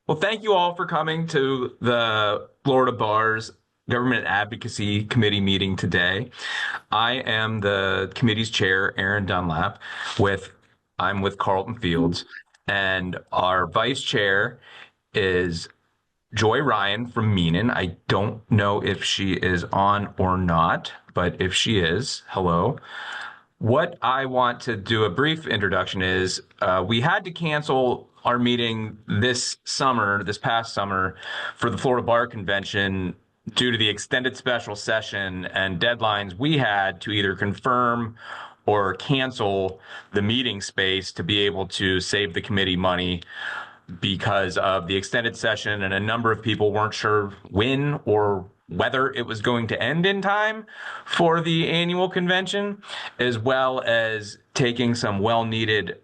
Well, thank you all for coming to the Florida Bar's Government Advocacy Committee meeting today. I am the committee's chair, Aaron Dunlap, with I'm with Carlton Fields, and our vice chair is Joy Ryan from Meenan. I don't know if she is on or not, but if she is, hello. What I want to do a brief introduction is we had to cancel our meeting this past summer, for the Florida Bar Convention due to the extended special session and deadlines we had to either confirm or cancel the meeting space to be able to save the committee money because of the extended session, and a number of people weren't sure when or whether it was going to end in time for the annual convention, as well as taking some well-needed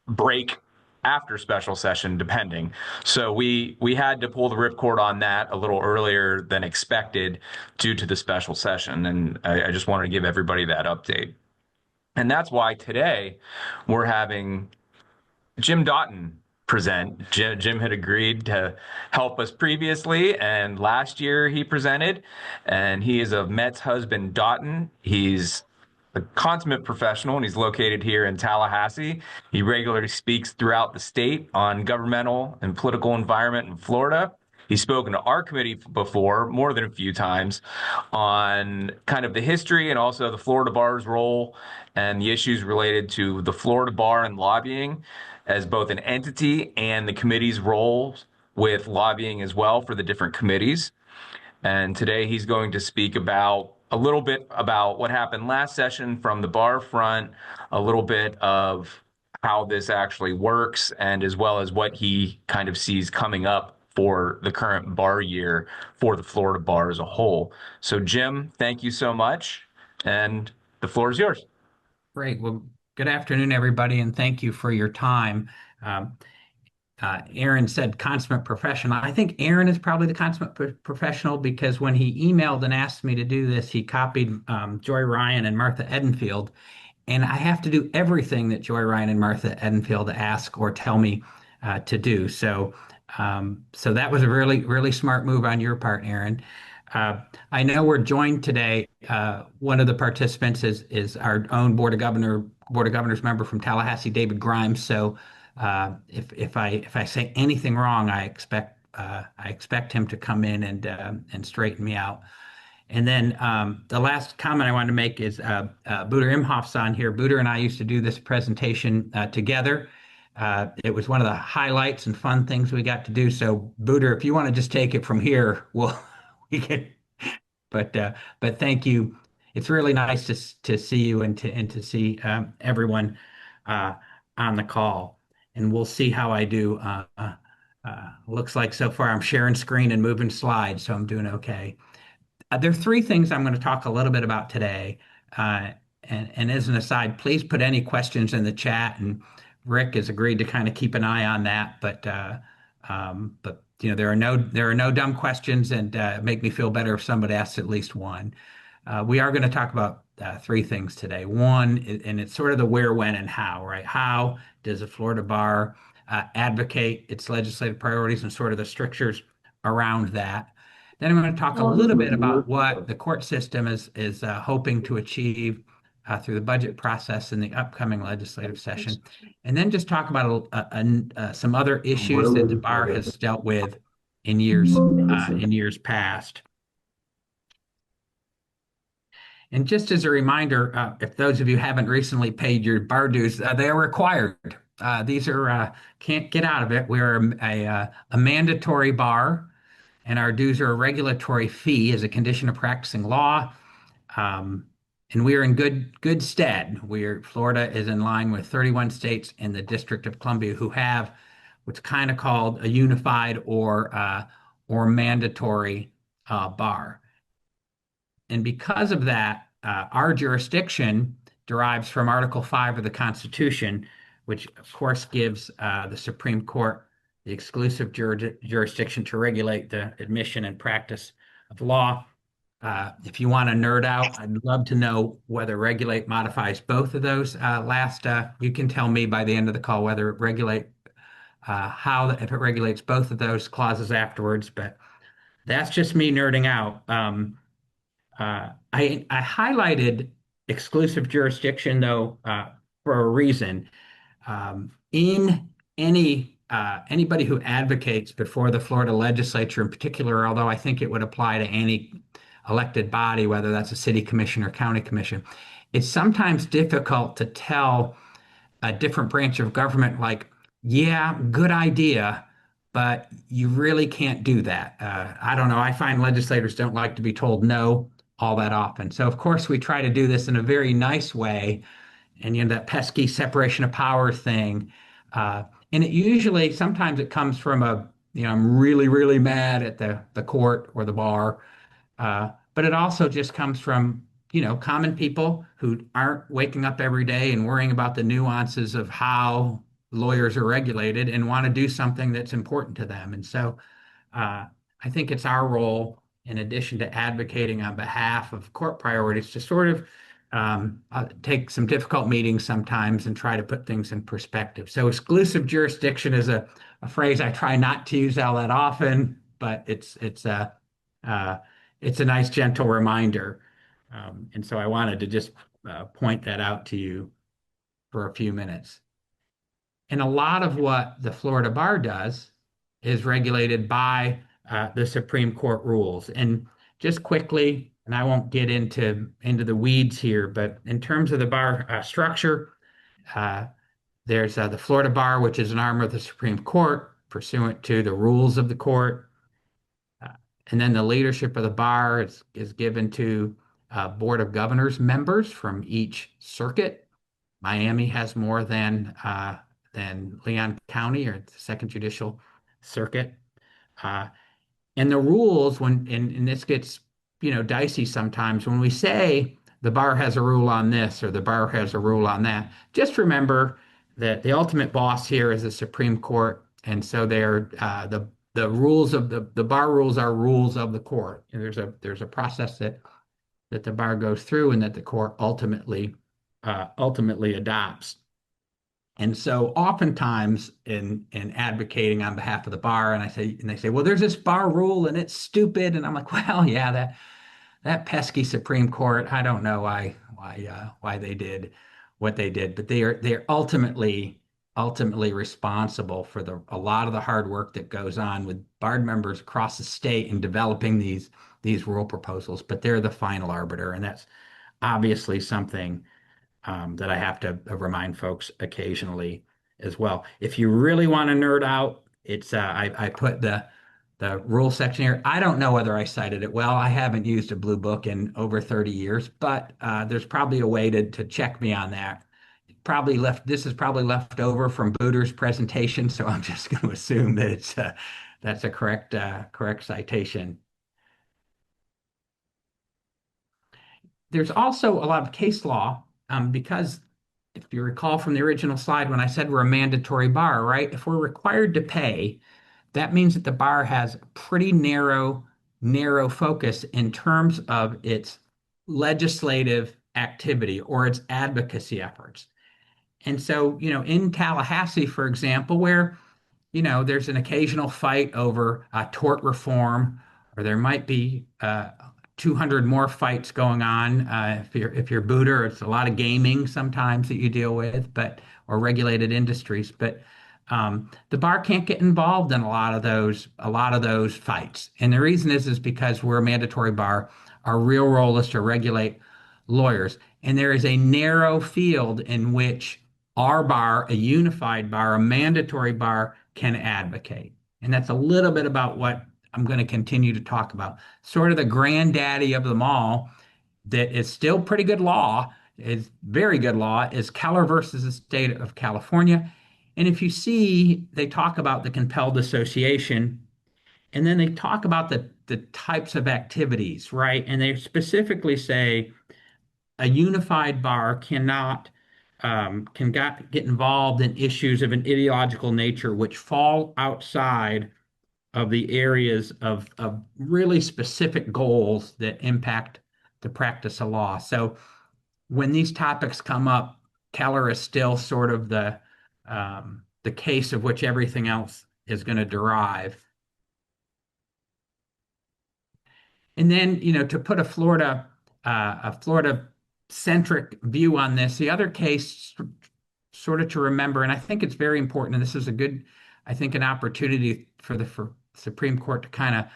break after special session, depending. So we had to pull the ripcord on that a little earlier than expected due to the special session, and I just wanted to give everybody that update. And that's why today we're having Jim Daughton present. Jim had agreed to help us previously, and last year he presented, and he is of Metz husband Daughton. He's a consummate professional, and he's located here in Tallahassee. He regularly speaks throughout the state on governmental and political environment in Florida. He's spoken to our committee before, more than a few times, on kind of the history and also the Florida Bar's role and the issues related to the Florida Bar and lobbying as both an entity and the committee's role with lobbying as well for the different committees. And today he's going to speak about a little bit about what happened last session from the bar front, a little bit of how this actually works, and as well as what he kind of sees coming up for the current bar year for the Florida Bar as a whole. So Jim, thank you so much, and the floor is yours. Great. Well, good afternoon, everybody, and thank you for your time. Um, Aaron said consummate professional. I think Aaron is probably the consummate professional because when he emailed and asked me to do this, he copied Joy Ryan and Martha Edenfield, and I have to do everything that Joy Ryan and Martha Edenfield ask or tell me to do. So that was a really, really smart move on your part, Aaron. I know we're joined today. One of the participants is our own Board of Governors member from Tallahassee, David Grimes. So if I say anything wrong, I expect him to come in and straighten me out. And then the last comment I wanted to make is Booter Imhoff's on here. Booter and I used to do this presentation together. It was one of the highlights and fun things we got to do. So Booter, if you want to just take it from here, we can. But thank you. It's really nice to see you and to see everyone on the call. And we'll see how I do. Looks like so far I'm sharing screen and moving slides, so I'm doing okay. There are three things I'm going to talk a little bit about today. And as an aside, please put any questions in the chat. And Rick has agreed to kind of keep an eye on that. But you know, there are no dumb questions, and make me feel better if somebody asks at least one. We are going to talk about three things today. One, and it's sort of the where, when, and how, right? How does the Florida Bar advocate its legislative priorities and sort of the strictures around that? Then I'm going to talk a little bit about what the court system is hoping to achieve through the budget process in the upcoming legislative session, and then just talk about some other issues that the bar has dealt with in years past. And just as a reminder, if those of you haven't recently paid your bar dues, they are required. These are can't get out of it. We're a mandatory bar, and our dues are a regulatory fee as a condition of practicing law. And we are in good stead. Florida is in line with 31 states in the District of Columbia who have what's kind of called a unified or mandatory bar. And because of that, our jurisdiction derives from Article 5 of the Constitution, which of course gives the Supreme Court the exclusive jurisdiction to regulate the admission and practice of law. If you want to nerd out, I'd love to know whether regulate modifies both of those. You can tell me by the end of the call whether regulate how if it regulates both of those clauses afterwards. But that's just me nerding out. I highlighted exclusive jurisdiction though for a reason. In anybody who advocates before the Florida legislature in particular, although I think it would apply to any elected body, whether that's a city commission or county commission, it's sometimes difficult to tell a different branch of government, like, yeah, good idea, but you really can't do that. I don't know. I find legislators don't like to be told no all that often. So, of course, we try to do this in a very nice way. And, that pesky separation of power thing. Uh, and it usually, sometimes it comes from I'm really, really mad at the court or the bar. But it also just comes from, common people who aren't waking up every day and worrying about the nuances of how lawyers are regulated and want to do something that's important to them. And so I think it's our role, in addition to advocating on behalf of court priorities, to sort of take some difficult meetings sometimes and try to put things in perspective. So exclusive jurisdiction is a phrase I try not to use all that often, but uh, it's a nice, gentle reminder. And so I wanted to just point that out to you for a few minutes. And a lot of what the Florida bar does is regulated by the Supreme Court rules. And just quickly, and I won't get into the weeds here, but in terms of the bar structure, uh, there's the Florida bar, which is an arm of the Supreme Court pursuant to the rules of the court. Uh, and then the leadership of the bar is given to Board of Governors members from each circuit. Miami has more than Leon County or the Second Judicial Circuit. Uh, and the rules, and this gets dicey sometimes, when we say the bar has a rule on this or the bar has a rule on that, just remember that the ultimate boss here is the Supreme Court, and so they're the rules of the bar rules are rules of the court. And there's a process that the bar goes through and that the court ultimately adopts. And so oftentimes in advocating on behalf of the bar, and they say, well, there's this bar rule and it's stupid. And I'm like, well, yeah, that pesky Supreme Court, I don't know why they did what they did, but they're ultimately responsible for a lot of the hard work that goes on with barred members across the state in developing these rule proposals. But they're the final arbiter, and that's obviously something that I have to remind folks occasionally as well. If you really want to nerd out, it's I put the rule section here. I don't know whether I cited it well. I haven't used a blue book in over 30 years, but there's probably a way to check me on that. This is probably left over from Booter's presentation, so I'm just going to assume that that's a correct citation. There's also a lot of case law because if you recall from the original slide when I said we're a mandatory bar, right? If we're required to pay, that means that the bar has a pretty narrow focus in terms of its legislative activity or its advocacy efforts. And so, in Tallahassee, for example, where, there's an occasional fight over tort reform, or there might be 200 more fights going on. If you're Booter, it's a lot of gaming sometimes that you deal with, or regulated industries. But the bar can't get involved in a lot of those fights. And the reason is because we're a mandatory bar. Our real role is to regulate lawyers. And there is a narrow field in which our bar, a unified bar, a mandatory bar, can advocate. And that's a little bit about what I'm going to continue to talk about. Sort of the granddaddy of them all that is still pretty good law, is very good law, is Keller versus the state of California. And if you see, they talk about the compelled association, and then they talk about the types of activities, right? And they specifically say a unified bar get involved in issues of an ideological nature which fall outside of the areas of really specific goals that impact the practice of law. So when these topics come up, Keller is still sort of the the case of which everything else is going to derive. And then, to put a Florida centric view on this, the other case sort of to remember, and I think it's very important, and this is a good, I think, an opportunity for the Supreme Court to kind of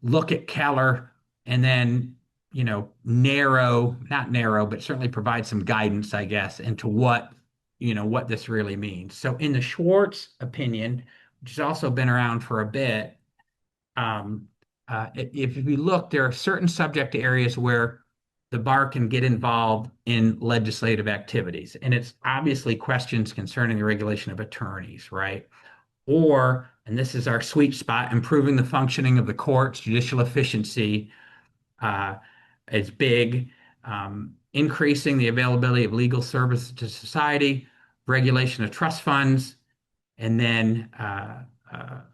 look at Keller and then, not narrow, but certainly provide some guidance, I guess, into what this really means. So in the Schwartz opinion, which has also been around for a bit, if we look, there are certain subject areas where the bar can get involved in legislative activities. And it's obviously questions concerning the regulation of attorneys, right? Or, and this is our sweet spot, improving the functioning of the courts, judicial efficiency uh, is big, increasing the availability of legal services to society, regulation of trust funds, and then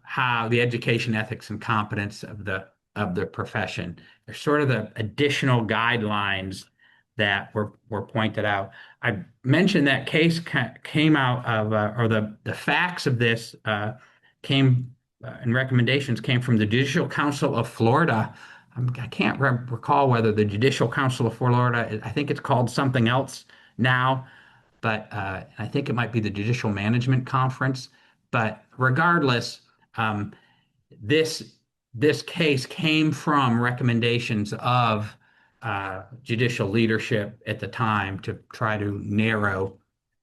how the education, ethics, and competence of the profession. They're sort of the additional guidelines that were pointed out. I mentioned that case came out of, or the facts of this came and recommendations came from the Judicial Council of Florida. I can't recall whether the Judicial Council of Florida, I think it's called something else now, but I think it might be the Judicial Management Conference. But regardless, this this case came from recommendations of judicial leadership at the time to try to narrow,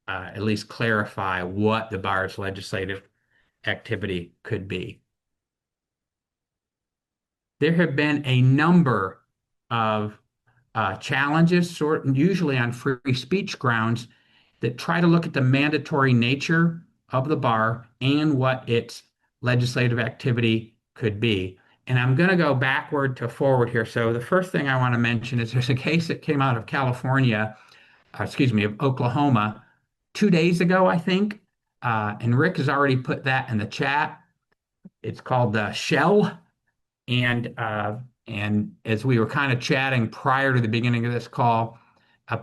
at least clarify what the bar's legislative activity could be. There have been a number of challenges, usually on free speech grounds, that try to look at the mandatory nature of the bar and what its legislative activity could be. And I'm going to go backward to forward here. So the first thing I want to mention is there's a case that came out of California, excuse me, of Oklahoma 2 days ago, I think. And Rick has already put that in the chat. It's called Shell. And as we were kind of chatting prior to the beginning of this call,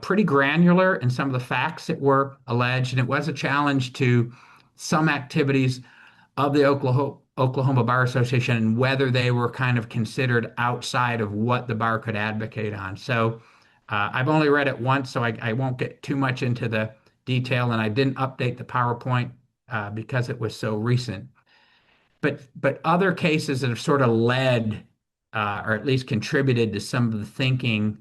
pretty granular in some of the facts that were alleged, and it was a challenge to some activities of the Oklahoma Bar Association and whether they were kind of considered outside of what the bar could advocate on. So I've only read it once, so I won't get too much into the detail, and I didn't update the PowerPoint because it was so recent. But other cases that have sort of led or at least contributed to some of the thinking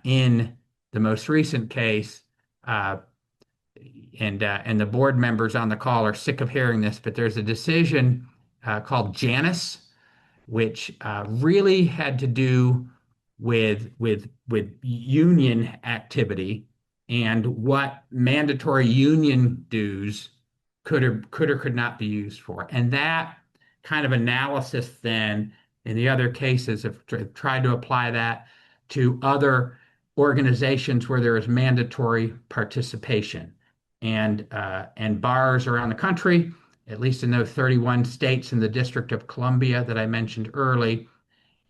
in the most recent case, and the board members on the call are sick of hearing this, but there's a decision called Janus, which really had to do with union activity and what mandatory union dues could or could not be used for. And that kind of analysis then in the other cases have tried to apply that to other organizations where there is mandatory participation. And bars around the country, at least in those 31 states in the District of Columbia that I mentioned early,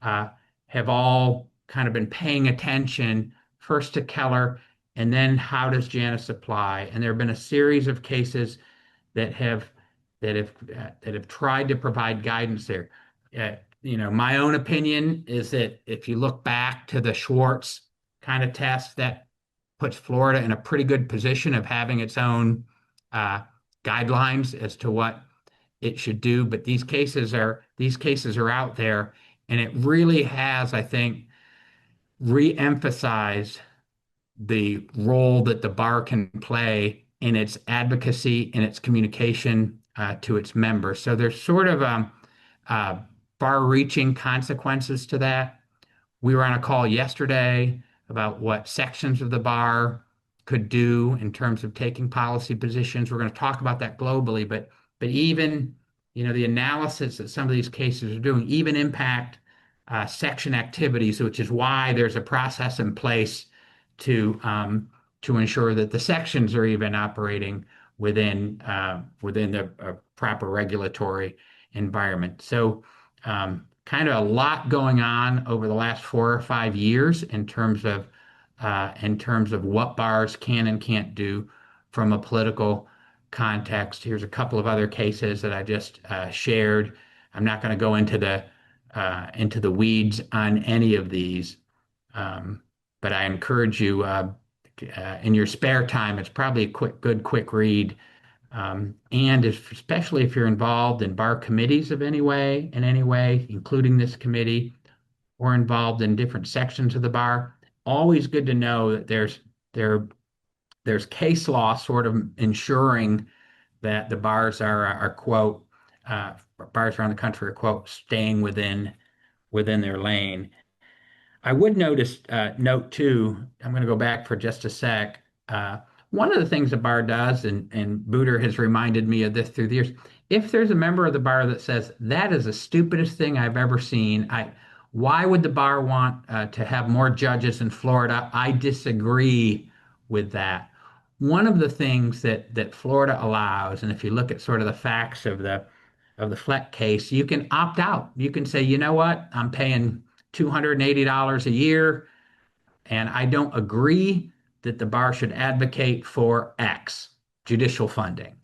have all kind of been paying attention first to Keller and then how does Janus apply? And there have been a series of cases that have tried to provide guidance there. My own opinion is that if you look back to the Schwartz kind of test, that puts Florida in a pretty good position of having its own guidelines as to what it should do. But these cases are out there, and it really has, I think, re-emphasized the role that the bar can play in its advocacy and its communication to its members. So there's sort of far-reaching consequences to that. We were on a call yesterday about what sections of the bar could do in terms of taking policy positions. We're going to talk about that globally, but even the analysis that some of these cases are doing even impact section activities, which is why there's a process in place to ensure that the sections are even operating within the proper regulatory environment. So kind of a lot going on over the last 4 or 5 years in terms of what bars can and can't do from a political context. Here's a couple of other cases that I just shared. I'm not going to go into the weeds on any of these, um, but I encourage you in your spare time. It's probably a quick read. And especially if you're involved in bar committees in any way, including this committee, or involved in different sections of the bar, always good to know that there there's case law sort of ensuring that the bars are quote uh, bars around the country are quote staying within their lane. I would note too, I'm going to go back for just a sec. One of the things the bar does, and Booter has reminded me of this through the years, if there's a member of the bar that says, that is the stupidest thing I've ever seen, why would the bar want to have more judges in Florida? I disagree with that. One of the things that Florida allows, and if you look at sort of the facts of the Fleck case, you can opt out. You can say, you know what, I'm paying $280 a year, and I don't agree that the bar should advocate for X judicial funding.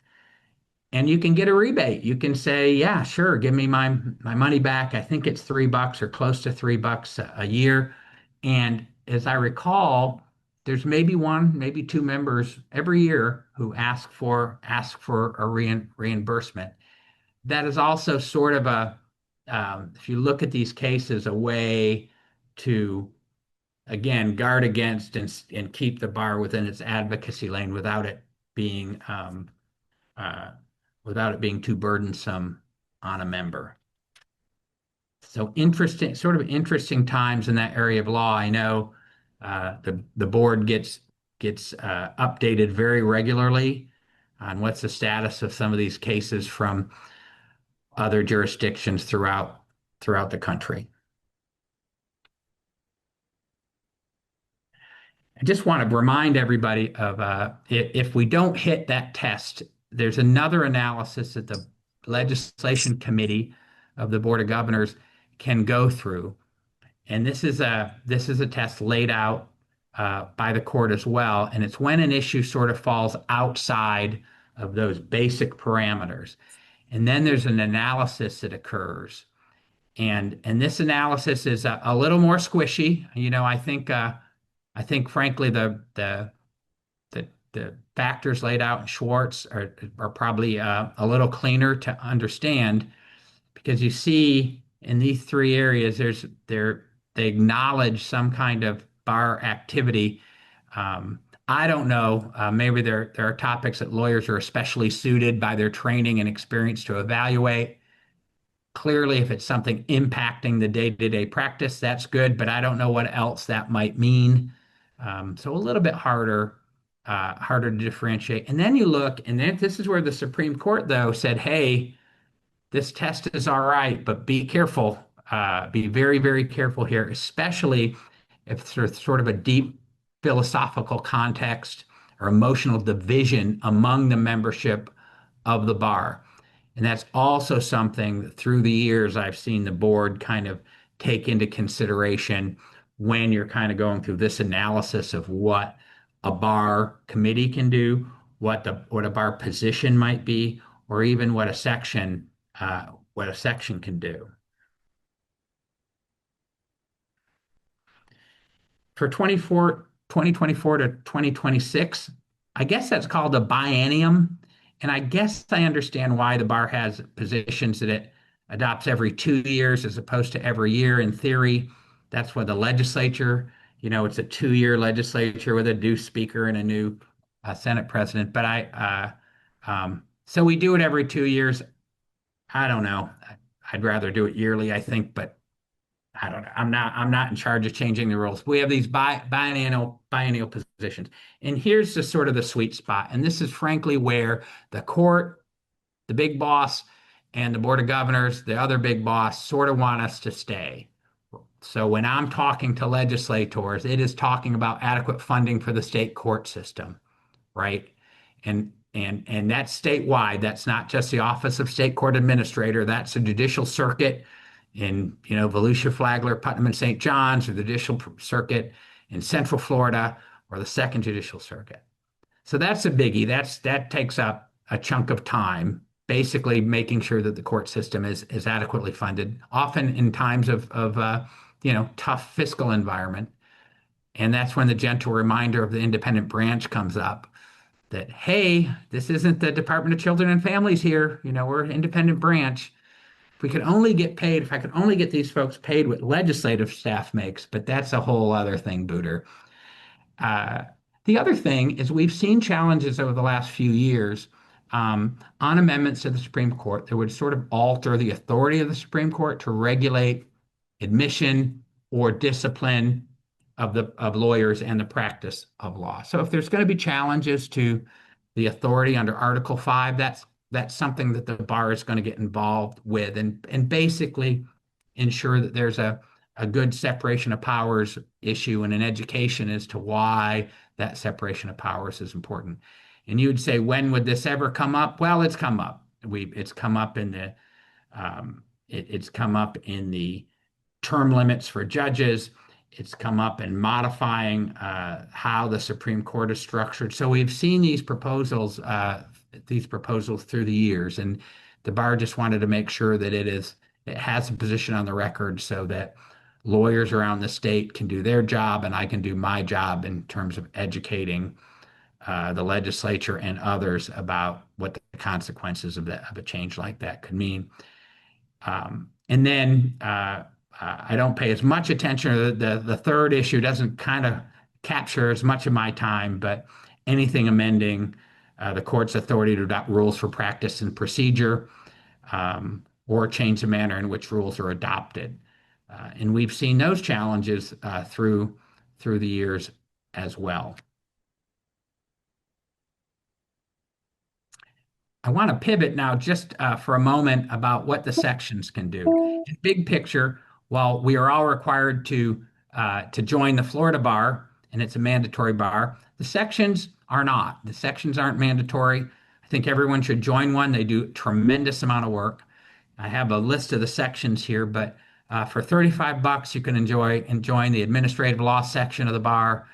And you can get a rebate. You can say, yeah, sure, give me my money back. I think it's $3 or close to $3 a year. And as I recall, there's maybe one, maybe two members every year who ask for a reimbursement. That is also sort of if you look at these cases, a way to, again, guard against and keep the bar within its advocacy lane being um, uh, without it being too burdensome on a member. So interesting times in that area of law. I know the board gets updated very regularly on what's the status of some of these cases from other jurisdictions throughout the country. I just want to remind everybody of if we don't hit that test, there's another analysis that the legislation committee of the Board of Governors can go through. And this is a test laid out by the court as well. And it's when an issue sort of falls outside of those basic parameters. And then there's an analysis that occurs. And this analysis is a little more squishy. I think frankly the factors laid out in Schwartz are probably a little cleaner to understand, because you see in these three areas they acknowledge some kind of bar activity. I don't know. Maybe there are topics that lawyers are especially suited by their training and experience to evaluate. Clearly, if it's something impacting the day-to-day practice, that's good, but I don't know what else that might mean. So a little bit harder to differentiate. And then you look, and then this is where the Supreme Court, though, said, hey, this test is all right, but be careful. Be very, very careful here, especially if there's sort of a deep philosophical context or emotional division among the membership of the bar. And that's also something that through the years I've seen the board kind of take into consideration when you're kind of going through this analysis of what a bar committee can do, what a bar position might be, or even what a section can do. For 2024 to 2026, I guess that's called a biennium. And I guess I understand why the bar has positions that it adopts every 2 years as opposed to every year. In theory, that's what the legislature, it's a 2-year legislature with a new speaker and a new Senate president. So we do it every 2 years. I don't know. I'd rather do it yearly, I think, but I don't know. I'm not in charge of changing the rules. We have these biennial positions. And here's the sort of the sweet spot. And this is frankly where the court, the big boss, and the Board of Governors, the other big boss, sort of want us to stay. So when I'm talking to legislators, it is talking about adequate funding for the state court system, right? And that's statewide. That's not just the Office of State Court Administrator. That's the Judicial Circuit in Volusia, Flagler, Putnam, and St. John's, or the Judicial Circuit in Central Florida, or the Second Judicial Circuit. So that's a biggie. That takes up a chunk of time, basically making sure that the court system is adequately funded, often in times of tough fiscal environment. And that's when the gentle reminder of the independent branch comes up that, hey, this isn't the Department of Children and Families here. We're an independent branch. If we could only get paid, if I could only get these folks paid what legislative staff makes, but that's a whole other thing, Booter. Uh, the other thing is we've seen challenges over the last few years on amendments to the Supreme Court that would sort of alter the authority of the Supreme Court to regulate admission or discipline of lawyers and the practice of law. So if there's going to be challenges to the authority under Article 5, that's something that the bar is going to get involved with and basically ensure that there's a good separation of powers issue and an education as to why that separation of powers is important. And you would say, when would this ever come up? Well, it's come up. It's come up in it's come up in the term limits for judges. It's come up in modifying how the Supreme Court is structured. So we've seen these proposals through the years, and the bar just wanted to make sure that it has a position on the record so that lawyers around the state can do their job and I can do my job in terms of educating the legislature and others about what the consequences of a change like that could mean. And then I don't pay as much attention. The third issue doesn't kind of capture as much of my time, but anything amending the court's authority to adopt rules for practice and procedure, or change the manner in which rules are adopted. And we've seen those challenges through the years as well. I want to pivot now just for a moment about what the sections can do. In big picture, while we are all required to join the Florida bar, and it's a mandatory bar, the sections are not. The sections aren't mandatory. I think everyone should join one. They do a tremendous amount of work. I have a list of the sections here, but for $35, you can join the administrative law section of the bar,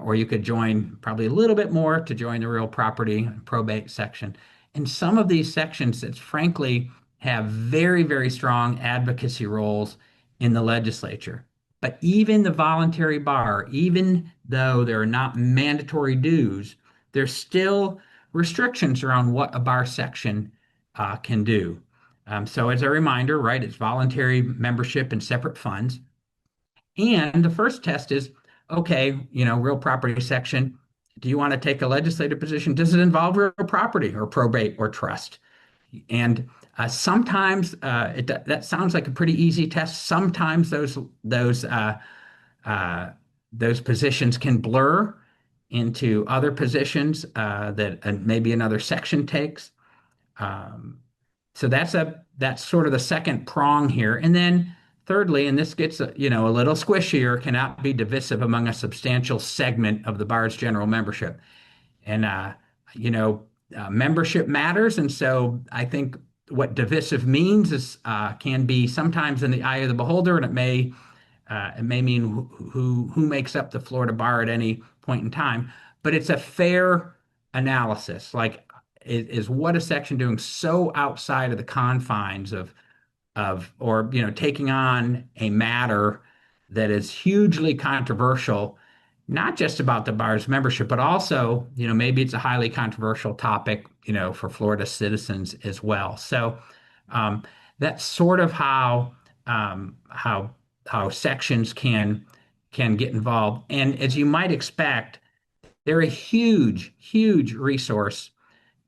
or you could join probably a little bit more to join the real property and probate section. And some of these sections that frankly have very, very strong advocacy roles in the legislature. But even the voluntary bar, even though there are not mandatory dues, there's still restrictions around what a bar section can do. So as a reminder, right, it's voluntary membership in separate funds. And the first test is, okay, real property section, do you want to take a legislative position? Does it involve real property or probate or trust? And sometimes that sounds like a pretty easy test. Sometimes those positions can blur into other positions that maybe another section takes. So that's sort of the second prong here. And then thirdly, and this gets a little squishier, cannot be divisive among a substantial segment of the bar's general membership. And membership matters, and so I think what divisive means is can be sometimes in the eye of the beholder, and it may mean who makes up the Florida bar at any point in time. But it's a fair analysis. Like, is what a section doing so outside of the confines of or taking on a matter that is hugely controversial, not just about the bar's membership, but also maybe it's a highly controversial topic for Florida citizens as well. So that's sort of how sections can get involved. And as you might expect, they're a huge resource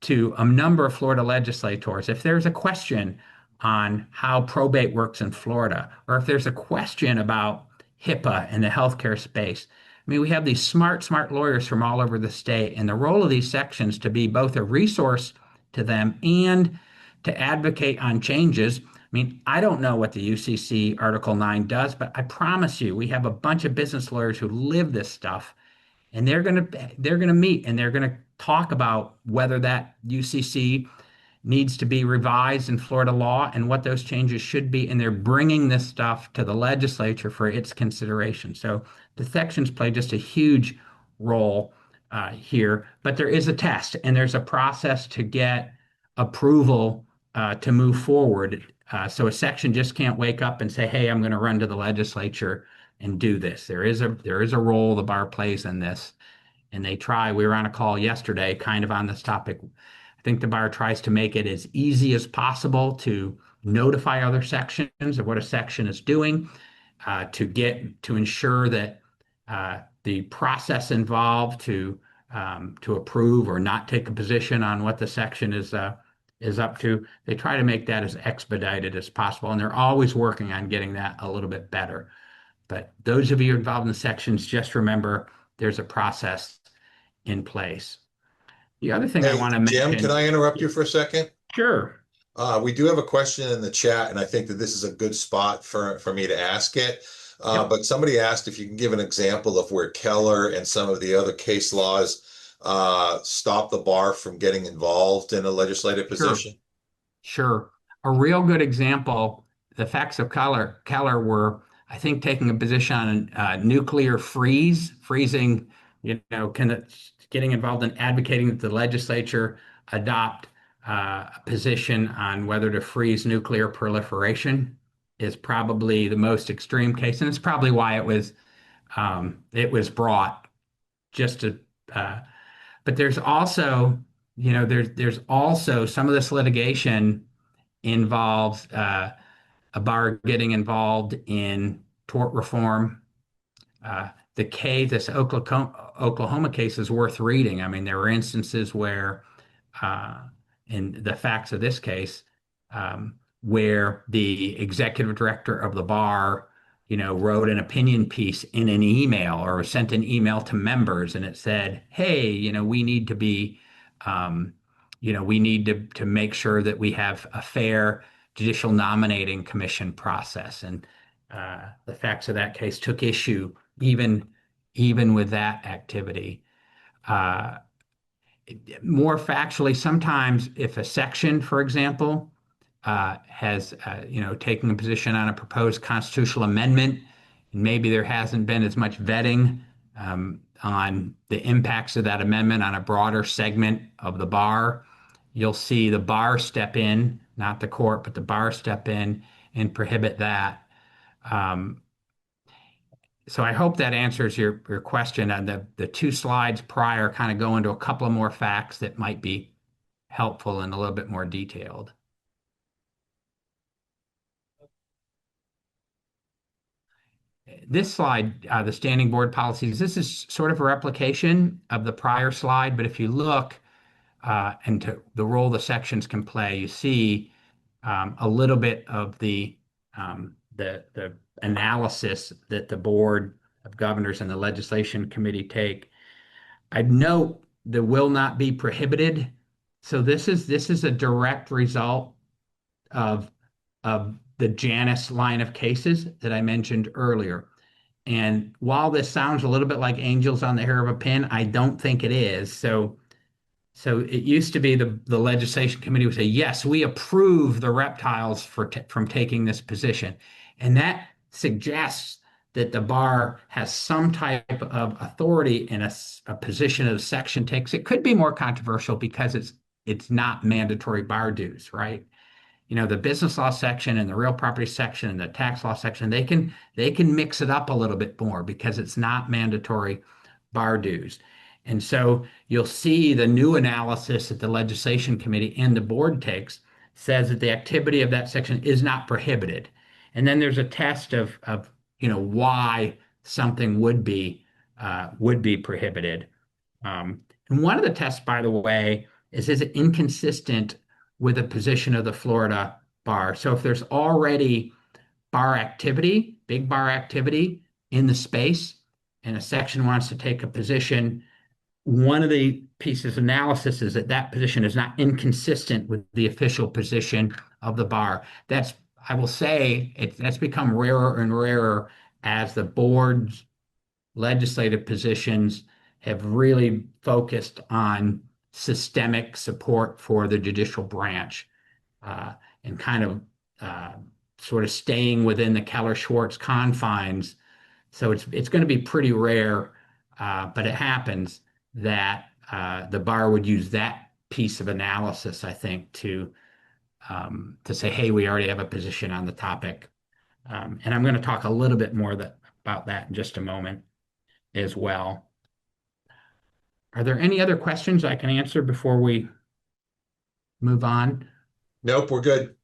to a number of Florida legislators. If there's a question on how probate works in Florida, or if there's a question about HIPAA in the healthcare space, I mean, we have these smart lawyers from all over the state, and the role of these sections to be both a resource to them and to advocate on changes. I mean, I don't know what the UCC Article 9 does, but I promise you, we have a bunch of business lawyers who live this stuff, and they're gonna meet and they're gonna talk about whether that UCC needs to be revised in Florida law and what those changes should be, and they're bringing this stuff to the legislature for its consideration. So the sections play just a huge role here, but there is a test and there's a process to get approval to move forward. So a section just can't wake up and say, "Hey, I'm going to run to the legislature and do this." There is a role the bar plays in this, and they try. We were on a call yesterday, kind of on this topic. I think the bar tries to make it as easy as possible to notify other sections of what a section is doing, to ensure that the process involved to approve or not take a position on what the section is up to. They try to make that as expedited as possible, and they're always working on getting that a little bit better. But those of you involved in the sections, just remember there's a process in place. The other thing I Hey, want to Jim, can mention, I interrupt you for a second? sure, We do have a question in the chat, and I think that this is a good spot for me to ask it. yep, But somebody asked if you can give an example of where Keller and some of the other case laws stop the bar from getting involved in a legislative sure. position. Sure. A real good example, the facts of Keller were, I think, taking a position on nuclear freezing, getting involved in advocating that the legislature adopt a position on whether to freeze nuclear proliferation is probably the most extreme case. And it's probably why it was brought just to, uh, but there's also, there's also some of this litigation involves a bar getting involved in tort reform. This Oklahoma case is worth reading. I mean, there were instances where, uh, in the facts of this case, where the executive director of the bar, wrote an opinion piece in an email or sent an email to members, and it said, "Hey, um, we need to make sure that we have a fair judicial nominating commission process." And the facts of that case took issue even with that activity. Uh, More factually, sometimes if a section, for example, has taken a position on a proposed constitutional amendment, and maybe there hasn't been as much vetting on the impacts of that amendment on a broader segment of the bar, you'll see the bar step in, not the court, but the bar step in and prohibit that. Um, so I hope that answers your question. And the two slides prior kind of go into a couple of more facts that might be helpful and a little bit more detailed. This slide, the standing board policies, this is sort of a replication of the prior slide, but if you look into the role the sections can play, you see a little bit of the analysis that the Board of Governors and the Legislation Committee take. I'd note the will not be prohibited. So this is a direct result of the Janus line of cases that I mentioned earlier. And while this sounds a little bit like angels on the hair of a pin, I don't think it is. So it used to be the legislation committee would say, yes, we approve the reptiles from taking this position. And that suggests that the bar has some type of authority in a position of the section takes. It could be more controversial because it's not mandatory bar dues, right? The business law section and the real property section and the tax law section, they can mix it up a little bit more because it's not mandatory bar dues. And so you'll see the new analysis that the legislation committee and the board takes says that the activity of that section is not prohibited. And then there's a test of why something would be prohibited. And one of the tests, by the way, is it inconsistent with the position of the Florida bar? So if there's already bar activity, big bar activity in the space, and a section wants to take a position, one of the pieces of analysis is that position is not inconsistent with the official position of the bar. I will say, that's become rarer and rarer as the board's legislative positions have really focused on systemic support for the judicial branch, and kind of sort of staying within the Keller-Schwartz confines. So it's going to be pretty rare, but it happens that the bar would use that piece of analysis, I think, to say, hey, we already have a position on the topic. And I'm going to talk a little bit more about that in just a moment as well. Are there any other questions I can answer before we move on? Nope, we're good.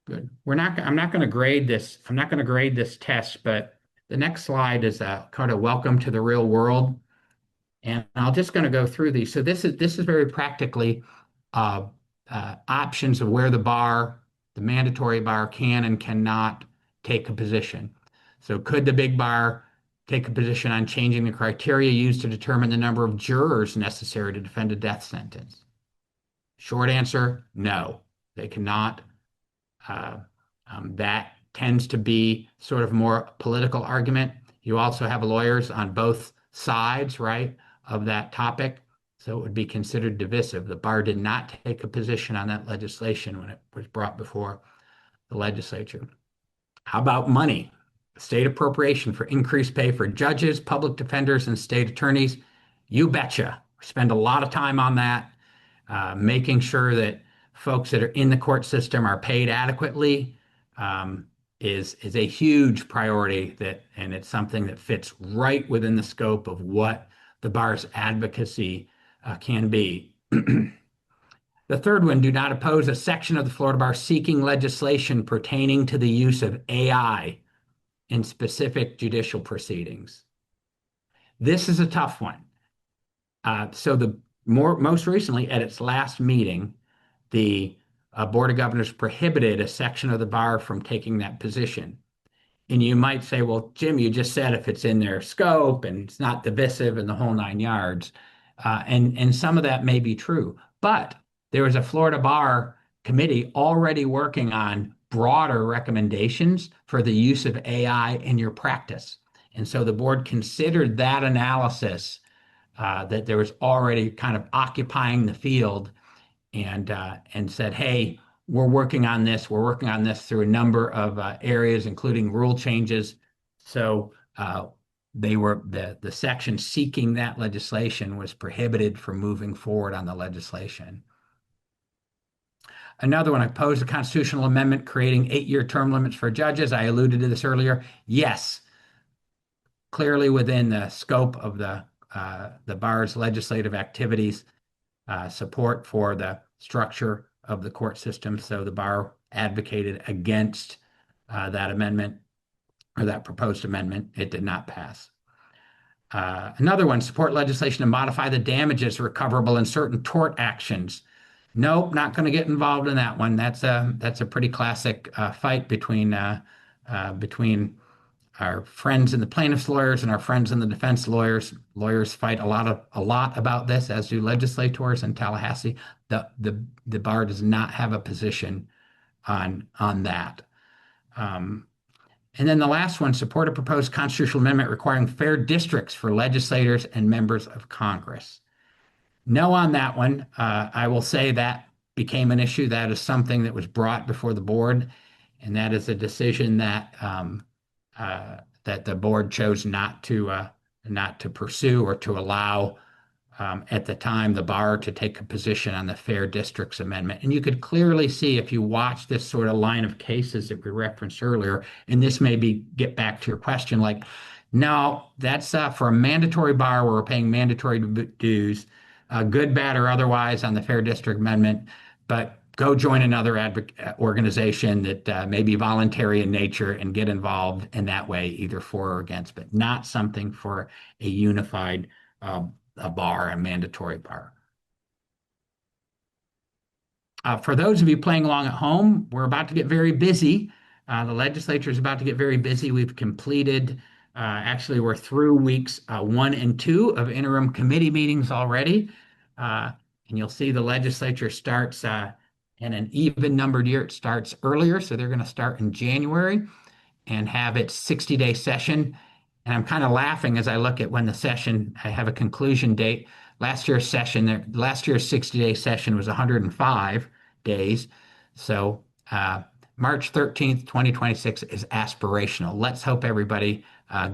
Good. I'm not going to grade this. I'm not going to grade this test, but the next slide is a kind of welcome to the real world. And I'm just going to go through these. So this is very practically uh, options of where the mandatory bar can and cannot take a position. So could the big bar take a position on changing the criteria used to determine the number of jurors necessary to defend a death sentence? Short answer, no, they cannot. Uh, that tends to be sort of more political argument. You also have lawyers on both sides, right, of that topic. So it would be considered divisive. The bar did not take a position on that legislation when it was brought before the legislature. How about money? State appropriation for increased pay for judges, public defenders, and state attorneys. You betcha. We spend a lot of time on that, making sure that folks that are in the court system are paid adequately. Is a huge priority and it's something that fits right within the scope of what the bar's advocacy can be. The third one, do not oppose a section of the Florida bar seeking legislation pertaining to the use of AI in specific judicial proceedings. This is a tough one. So most recently at its last meeting, the Board of Governors prohibited a section of the bar from taking that position. And you might say, well, Jim, you just said if it's in their scope and it's not divisive and the whole 9 yards. And some of that may be true. But there was a Florida Bar Committee already working on broader recommendations for the use of AI in your practice. And so the board considered that analysis that there was already kind of occupying the field and said, hey, we're working on this. We're working on this through a number of areas, including rule changes. So the section seeking that legislation was prohibited from moving forward on the legislation. Another one, I proposed a constitutional amendment creating 8-year term limits for judges. I alluded to this earlier. Yes, clearly within the scope of the bar's legislative activities, support for the structure of the court system. So the bar advocated against that amendment or that proposed amendment. It did not pass. Another one, support legislation to modify the damages recoverable in certain tort actions. Nope, not going to get involved in that one. That's a pretty classic fight between our friends and the plaintiffs' lawyers and our friends and the defense lawyers. Lawyers fight a lot about this, as do legislators in Tallahassee. The bar does not have a position on that. And then the last one, support a proposed constitutional amendment requiring fair districts for legislators and members of Congress. No on that one. I will say that became an issue. That is something that was brought before the board, and that is a decision that that the board chose not to pursue or to allow at the time the bar to take a position on the Fair Districts Amendment. And you could clearly see if you watch this sort of line of cases that we referenced earlier, and this maybe get back to your question, like, no, that's for a mandatory bar where we're paying mandatory dues, good, bad, or otherwise on the Fair District Amendment, but go join another organization that may be voluntary in nature and get involved in that way, either for or against, but not something for a unified a bar, a mandatory bar. For those of you playing along at home, we're about to get very busy. The legislature is about to get very busy. We've completed, actually, we're through weeks 1 and 2 of interim committee meetings already. And you'll see the legislature starts in an even numbered year. It starts earlier, so they're going to start in January and have its 60-day session. And I'm kind of laughing as I look at when the session, I have a conclusion date. Last year's 60-day session was 105 days. So March 13th, 2026 is aspirational. Let's hope everybody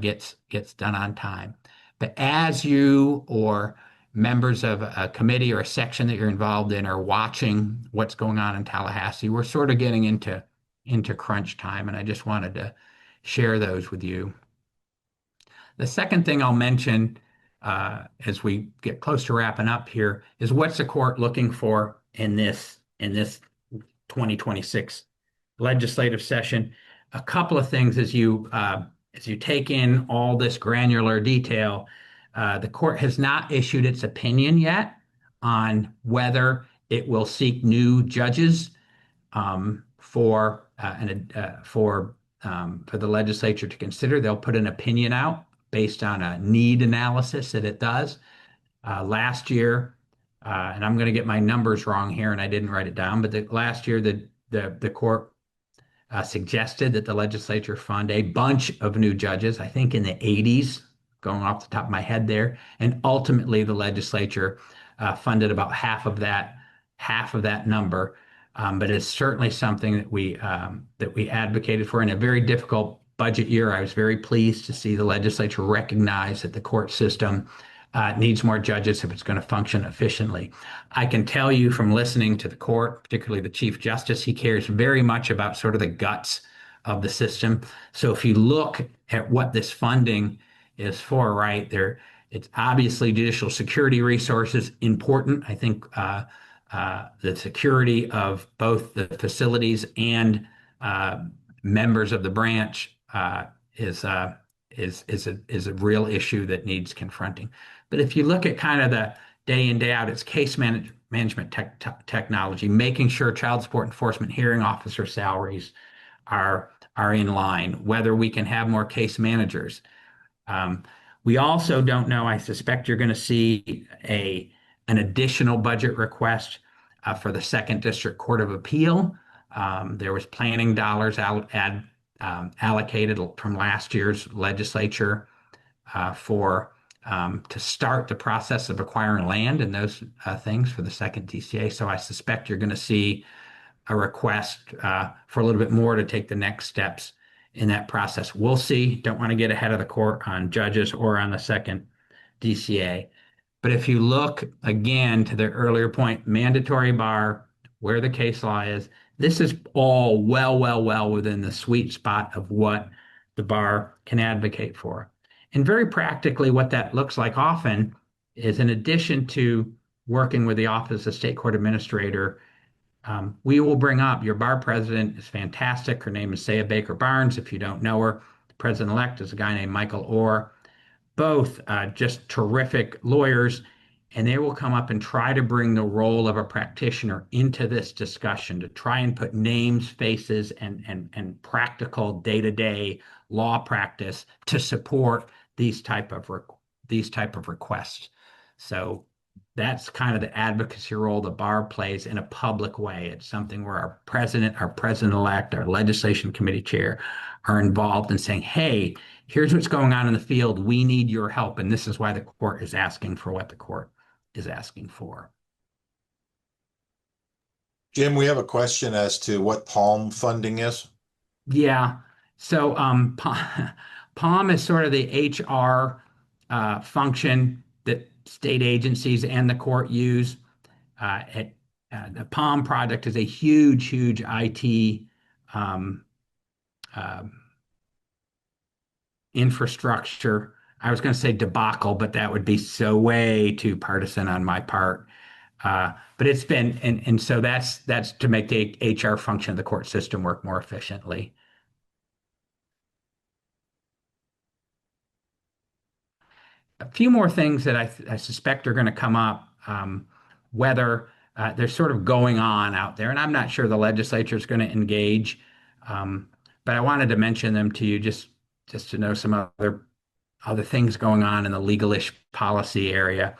gets done on time. But as you or members of a committee or a section that you're involved in are watching what's going on in Tallahassee. We're sort of getting into crunch time, and I just wanted to share those with you. The second thing I'll mention as we get close to wrapping up here is what's the court looking for in this 2026 legislative session. A couple of things as you take in all this granular detail. The court has not issued its opinion yet on whether it will seek new judges for the legislature to consider. They'll put an opinion out based on a need analysis that it does. Last year, and I'm going to get my numbers wrong here, and I didn't write it down, but last year the court suggested that the legislature fund a bunch of new judges, I think in the 80s, going off the top of my head there, and ultimately the legislature funded about half of that number. But it's certainly something that we advocated for in a very difficult budget year. I was very pleased to see the legislature recognize that the court system needs more judges if it's going to function efficiently. I can tell you from listening to the court, particularly the Chief Justice, he cares very much about sort of the guts of the system. So if you look at what this funding is for, right there, it's obviously judicial security resources important. I think the security of both the facilities and members of the branch is a real issue that needs confronting. But if you look at kind of the day in, day out, it's case management technology, making sure child support enforcement hearing officer salaries are in line, whether we can have more case managers. We also don't know, I suspect you're going to see an additional budget request for the Second District Court of Appeal. There was planning dollars allocated from last year's legislature to start the process of acquiring land and those things for the second DCA. So I suspect you're going to see a request for a little bit more to take the next steps in that process. We'll see. Don't want to get ahead of the court on judges or on the second DCA. But if you look again to the earlier point, mandatory bar, where the case law is, this is all well within the sweet spot of what the bar can advocate for. And very practically, what that looks like often is in addition to working with the Office of State Court Administrator, we will bring up your bar president is fantastic. Her name is Saya Baker Barnes. If you don't know her, the president-elect is a guy named Michael Orr. Both just terrific lawyers, and they will come up and try to bring the role of a practitioner into this discussion to try and put names, faces, and practical day-to-day law practice to support these type of requests. So that's kind of the advocacy role the bar plays in a public way. It's something where our president-elect, our legislation committee chair are involved in saying, hey, here's what's going on in the field. We need your help. And this is why the court is asking for what the court is asking for. Jim, we have a question as to what PALM funding is. Yeah. So PALM is sort of the HR function that state agencies and the court use. The PALM project is a huge IT infrastructure. I was going to say debacle, but that would be so way too partisan on my part. But it's been, and so that's to make the HR function of the court system work more efficiently. A few more things that I suspect are going to come up, whether they're sort of going on out there, and I'm not sure the legislature is going to engage, but I wanted to mention them to you just to know some other things going on in the legalish policy area.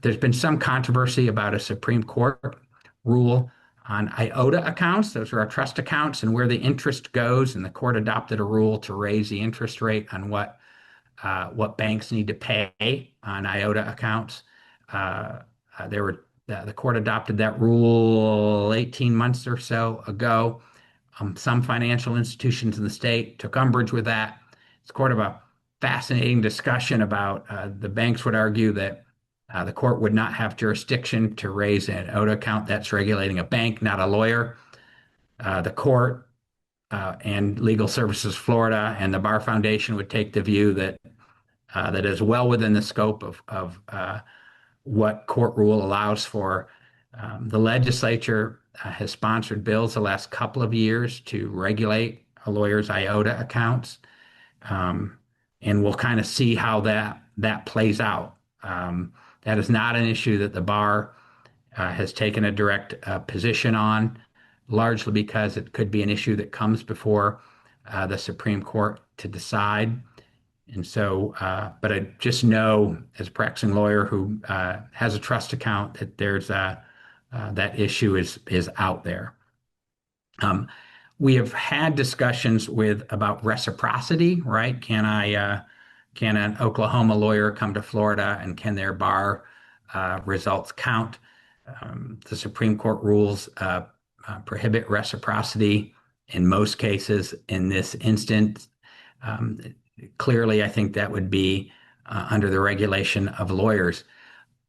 There's been some controversy about a Supreme Court rule on IOTA accounts. Those are our trust accounts and where the interest goes, and the court adopted a rule to raise the interest rate on what banks need to pay on IOTA accounts. The court adopted that rule 18 months or so ago. Some financial institutions in the state took umbrage with that. It's sort of a fascinating discussion about the banks would argue that The court would not have jurisdiction to raise an OTA account that's regulating a bank, not a lawyer. The court and Legal Services Florida and the Bar Foundation would take the view that that is well within the scope of what court rule allows for. The legislature has sponsored bills the last couple of years to regulate a lawyer's IOTA accounts, and we'll kind of see how that plays out. That is not an issue that the bar has taken a direct position on, largely because it could be an issue that comes before the Supreme Court to decide. And so, but I just know as a practicing lawyer who has a trust account that there's that issue is out there. We have had discussions about reciprocity, right? Can an Oklahoma lawyer come to Florida and can their bar results count? The Supreme Court rules prohibit reciprocity in most cases. In this instance, clearly, I think that would be under the regulation of lawyers.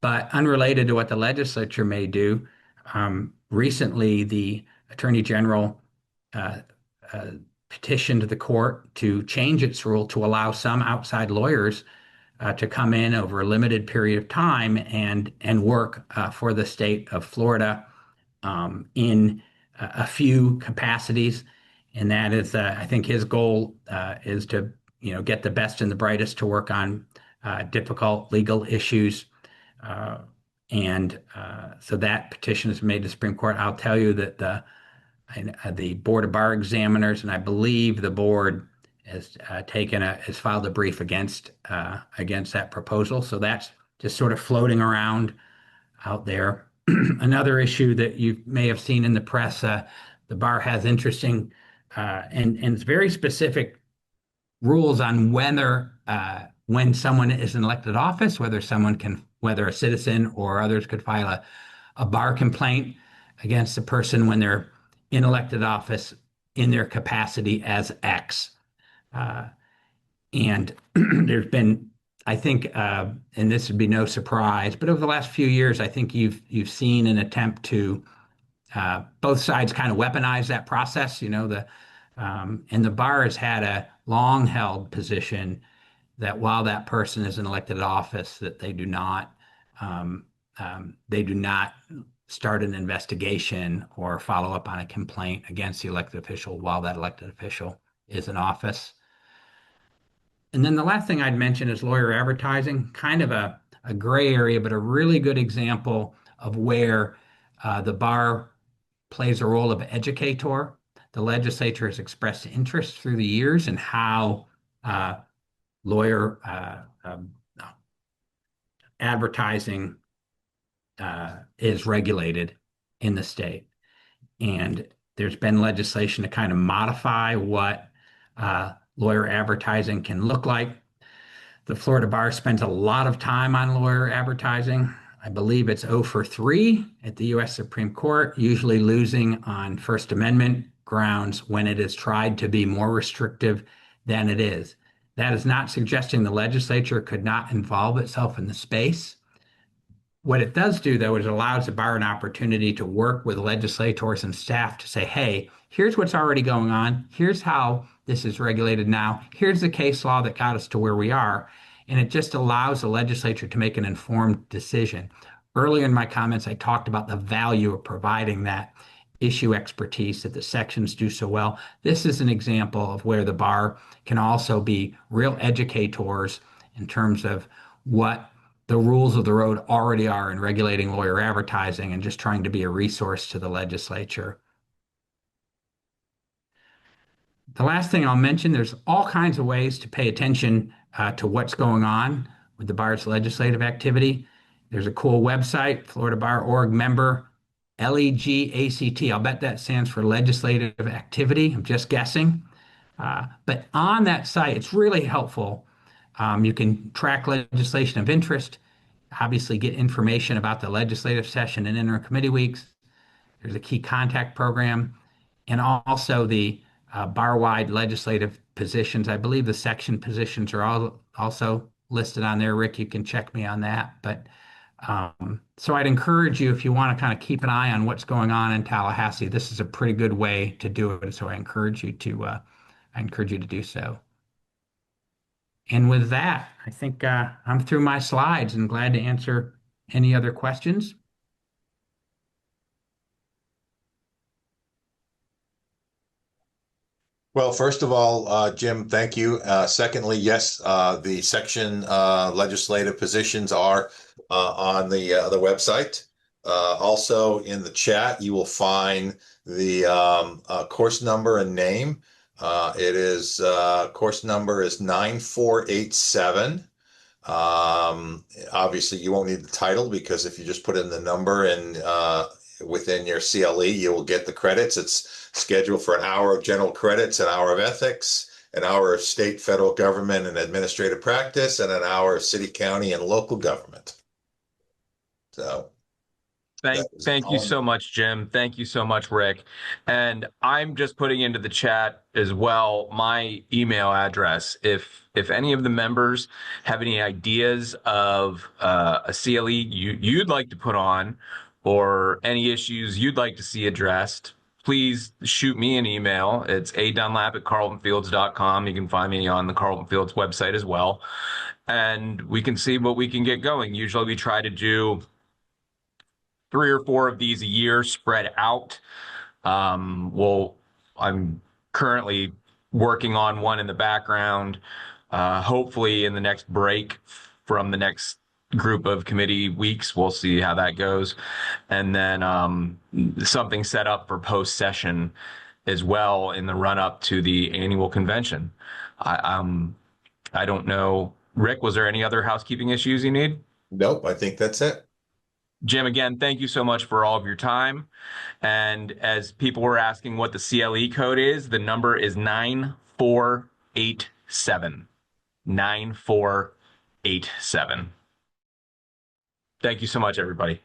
But unrelated to what the legislature may do, recently the Attorney General petitioned the court to change its rule to allow some outside lawyers to come in over a limited period of time and work for the state of Florida in a few capacities. And that is, I think his goal is to get the best and the brightest to work on difficult legal issues. So that petition is made to the Supreme Court. I'll tell you that the Board of Bar Examiners, and I believe the board has filed a brief against that proposal. So that's just sort of floating around out there. Another issue that you may have seen in the press, the bar has interesting and it's very specific rules on when someone is in elected office, whether a citizen or others could file a bar complaint against a person when they're in elected office in their capacity as X. And there's been, I think, and this would be no surprise, but over the last few years, I think you've seen an attempt to both sides kind of weaponize that process. And the bar has had a long-held position that while that person is in elected office, that they do not start an investigation or follow up on a complaint against the elected official while that elected official is in office. And then the last thing I'd mention is lawyer advertising, kind of a gray area, but a really good example of where the bar plays a role of educator. The legislature has expressed interest through the years in how lawyer advertising is regulated in the state. And there's been legislation to kind of modify what lawyer advertising can look like. The Florida bar spends a lot of time on lawyer advertising. I believe it's 0 for 3 at the U.S. Supreme Court, usually losing on First Amendment grounds when it is tried to be more restrictive than it is. That is not suggesting the legislature could not involve itself in the space. What it does do, though, is it allows the bar an opportunity to work with legislators and staff to say, hey, here's what's already going on. Here's how this is regulated now. Here's the case law that got us to where we are. And it just allows the legislature to make an informed decision. Earlier in my comments, I talked about the value of providing that issue expertise that the sections do so well. This is an example of where the bar can also be real educators in terms of what the rules of the road already are in regulating lawyer advertising and just trying to be a resource to the legislature. The last thing I'll mention, there's all kinds of ways to pay attention to what's going on with the bar's legislative activity. There's a cool website, Florida Bar Org member, LEGACT. I'll bet that stands for legislative activity. I'm just guessing. But on that site, it's really helpful. You can track legislation of interest, obviously get information about the legislative session and interim committee weeks. There's a key contact program, and also the bar-wide legislative positions. I believe the section positions are all also listed on there. Rick, you can check me on that. But So I'd encourage you, if you want to kind of keep an eye on what's going on in Tallahassee, this is a pretty good way to do it. So I encourage you to do so. And with that, I think I'm through my slides and glad to answer any other questions. Well, first of all, Jim, thank you. Secondly, yes, the section legislative positions are on the website. Also, in the chat, you will find the course number and name. Course number is 9487. Obviously, you won't need the title because if you just put in the number and within your CLE, you will get the credits. It's scheduled for an hour of general credits, an hour of ethics, an hour of state, federal government, and administrative practice, and an hour of city, county, and local government. So Thank you so much, Jim. Thank you so much, Rick. And I'm just putting into the chat as well my email address. If any of the members have any ideas of a CLE you'd like to put on or any issues you'd like to see addressed, please shoot me an email. It's adunlap@carltonfields.com. You can find me on the Carlton Fields website as well. And we can see what we can get going. Usually we try to do 3 or 4 of these a year spread out. I'm currently working on one in the background. Hopefully in the next break from the next group of committee weeks, we'll see how that goes. And then something set up for post-session as well in the run-up to the annual convention. I don't know. Rick, was there any other housekeeping issues you need? Nope, I think that's it. Jim, again, thank you so much for all of your time. And as people were asking what the CLE code is, the number is 9487. 9487. Thank you so much, everybody.